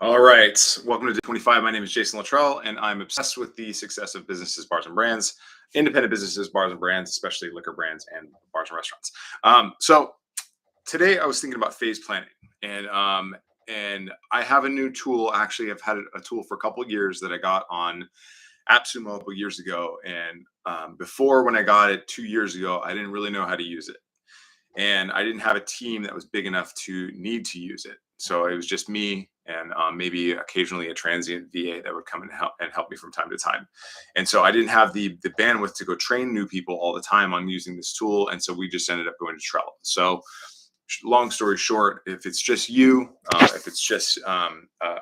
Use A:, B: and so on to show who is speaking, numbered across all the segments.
A: All right. Welcome to day 25. My name is Jason Littrell, and I'm obsessed with the success of businesses, bars, and brands, independent businesses, bars, and brands, especially liquor brands and bars and restaurants. So today I was thinking about phase planning, and I have a new tool. Actually, I've had a tool for a couple of years that I got on AppSumo a couple years ago, and before when I got it 2 years ago, I didn't really know how to use it and I didn't have a team that was big enough to need to use it. So it was just me and maybe occasionally a transient VA that would come and help me from time to time. And so I didn't have the bandwidth to go train new people all the time on using this tool. And so we just ended up going to Trello. So long story short, if it's just you, if it's just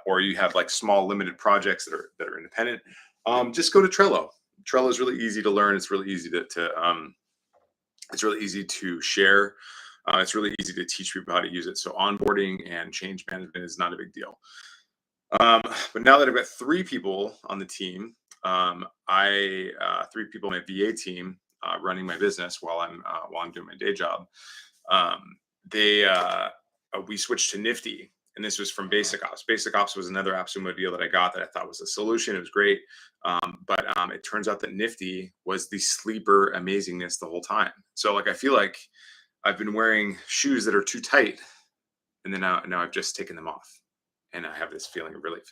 A: or you have like small limited projects that are independent, just go to Trello. Trello is really easy to learn. It's really easy it's really easy to share. It's really easy to teach people how to use it. So onboarding and change management is not a big deal. But now that I've got three people on the team, I three people on my VA team running my business while I'm doing my day job. They We switched to Nifty, and this was from Basic Ops. Basic Ops was another AppSumo deal that I got that I thought was a solution. It was great, but it turns out that Nifty was the sleeper amazingness the whole time. So like I feel like I've been wearing shoes that are too tight, and then now I've just taken them off, and I have this feeling of relief.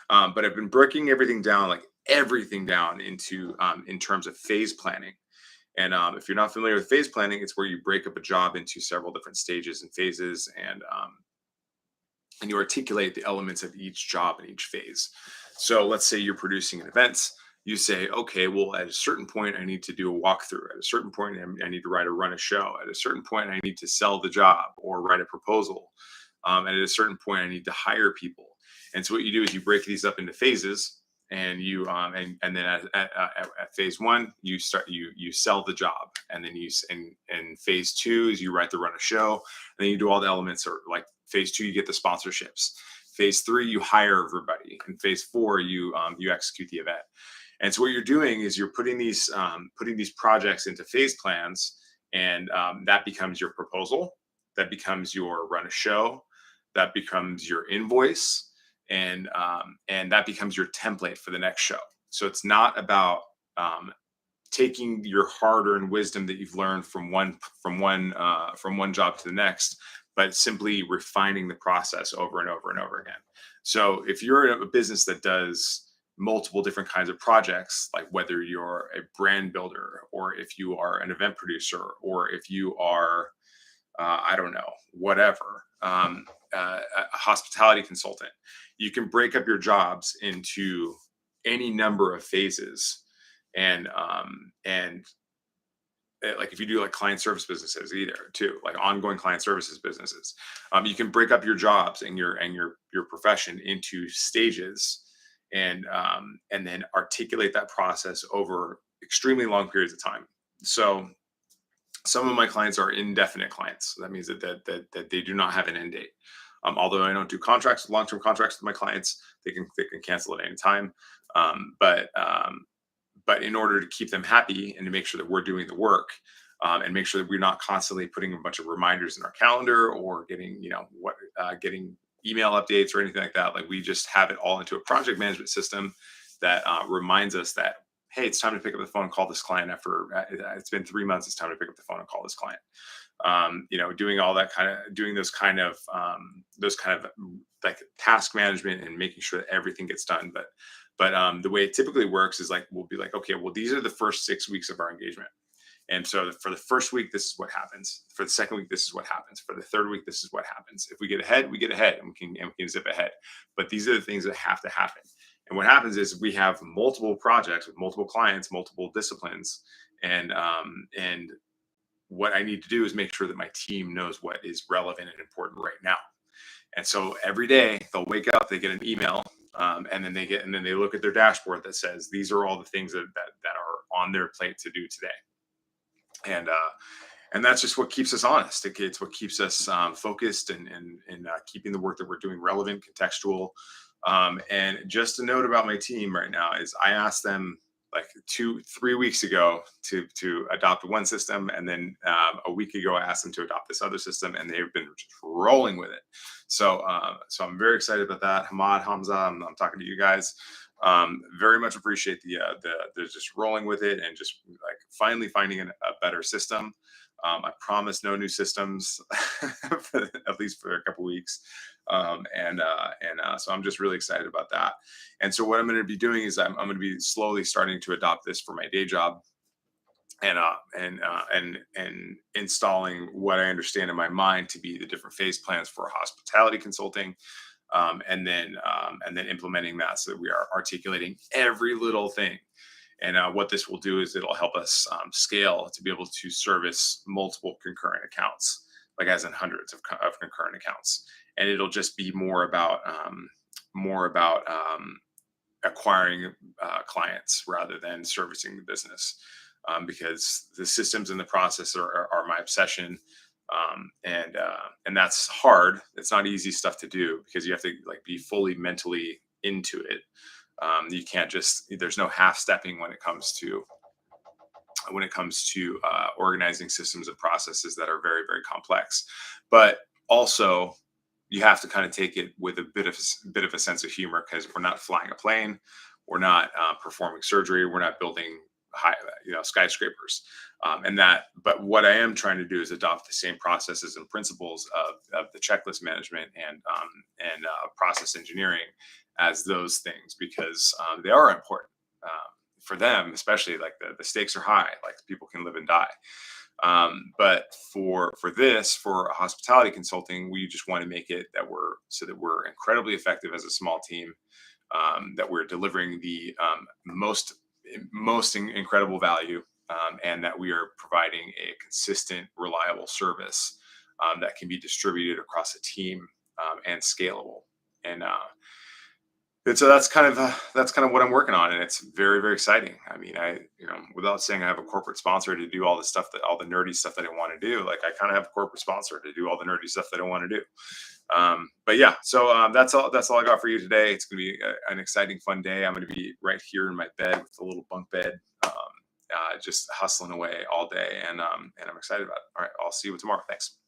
A: But I've been breaking everything down into in terms of phase planning. And if you're not familiar with phase planning, it's where you break up a job into several different stages and phases, and you articulate the elements of each job in each phase. So let's say you're producing an event. You say, okay, well, at a certain point, I need to do a walkthrough. At a certain point, I need to run a show. At a certain point, I need to sell the job or write a proposal. And at a certain point, I need to hire people. And so what you do is you break these up into phases, and and then at phase one, you sell the job, and then and phase two is you run a show, and then you do all the elements, or like phase two, you get the sponsorships. Phase three, you hire everybody, and phase four, you execute the event. And so what you're doing is you're putting these projects into phase plans, and that becomes your proposal, that becomes your run a show, that becomes your invoice, and that becomes your template for the next show. So it's not about taking your hard-earned wisdom that you've learned from one job to the next, but simply refining the process over and over and over again. So if you're a business that does multiple different kinds of projects, like whether you're a brand builder, or if you are an event producer, or if you are I don't know, whatever, a hospitality consultant, you can break up your jobs into any number of phases. And like if you do like client service businesses either too, like ongoing client services businesses, you can break up your jobs and your profession into stages, and then articulate that process over extremely long periods of time. So some of my clients are indefinite clients. So that means that they do not have an end date. Although I don't do long-term contracts with my clients, they can cancel at any time. But in order to keep them happy and to make sure that we're doing the work, and make sure that we're not constantly putting a bunch of reminders in our calendar, or getting email updates or anything like that, like we just have it all into a project management system that reminds us that, hey, it's time to pick up the phone and call this client after it's been 3 months. It's time to pick up the phone and call this client. Doing those kind of like task management and making sure that everything gets done. But the way it typically works is like, we'll be like, okay, well, these are the first 6 weeks of our engagement. And so for the first week, this is what happens. For the second week, this is what happens. For the third week, this is what happens. If we get ahead, we get ahead, and we can zip ahead. But these are the things that have to happen. And what happens is we have multiple projects with multiple clients, multiple disciplines, and what I need to do is make sure that my team knows what is relevant and important right now. And so every day they'll wake up, they get an email, and then they look at their dashboard that says these are all the things that are on their plate to do today. And that's just what keeps us honest. It's what keeps us focused and keeping the work that we're doing relevant, contextual. And just a note about my team right now is I ask them, like 3 weeks ago to adopt one system, and then a week ago I asked them to adopt this other system, and they've been just rolling with it. So I'm very excited about that. Hamad, Hamza, I'm talking to you guys. Very much appreciate the just rolling with it and just like finally finding a better system. I promise no new systems, at least for a couple weeks. So I'm just really excited about that. And so what I'm going to be doing is I'm going to be slowly starting to adopt this for my day job, and installing what I understand in my mind to be the different phase plans for hospitality consulting, and then implementing that so that we are articulating every little thing. And what this will do is it'll help us scale to be able to service multiple concurrent accounts, like as in hundreds of concurrent accounts. And it'll just be more about acquiring clients rather than servicing the business, because the systems and the process are my obsession. And that's hard. It's not easy stuff to do because you have to like be fully mentally into it. You can't just, there's no half stepping when it comes to organizing systems and processes that are very, very complex. But also you have to kind of take it with a bit of a sense of humor, because we're not flying a plane, we're not performing surgery, we're not building high, skyscrapers. But what I am trying to do is adopt the same processes and principles of the checklist management and process engineering as those things, because they are important for them, especially like the stakes are high, like people can live and die. But for hospitality consulting, we just want to make it that we're incredibly effective as a small team, that we're delivering the most incredible value, and that we are providing a consistent, reliable service that can be distributed across a team, and scalable. And so that's kind of what I'm working on, and it's very, very exciting. I mean, without saying I have a corporate sponsor to do all the nerdy stuff that I want to do, like I kind of have a corporate sponsor to do all the nerdy stuff that I want to do. But yeah, so that's all I got for you today. It's going to be an exciting, fun day. I'm going to be right here in my bed with a little bunk bed, just hustling away all day, and I'm excited about it. All right, I'll see you tomorrow. Thanks.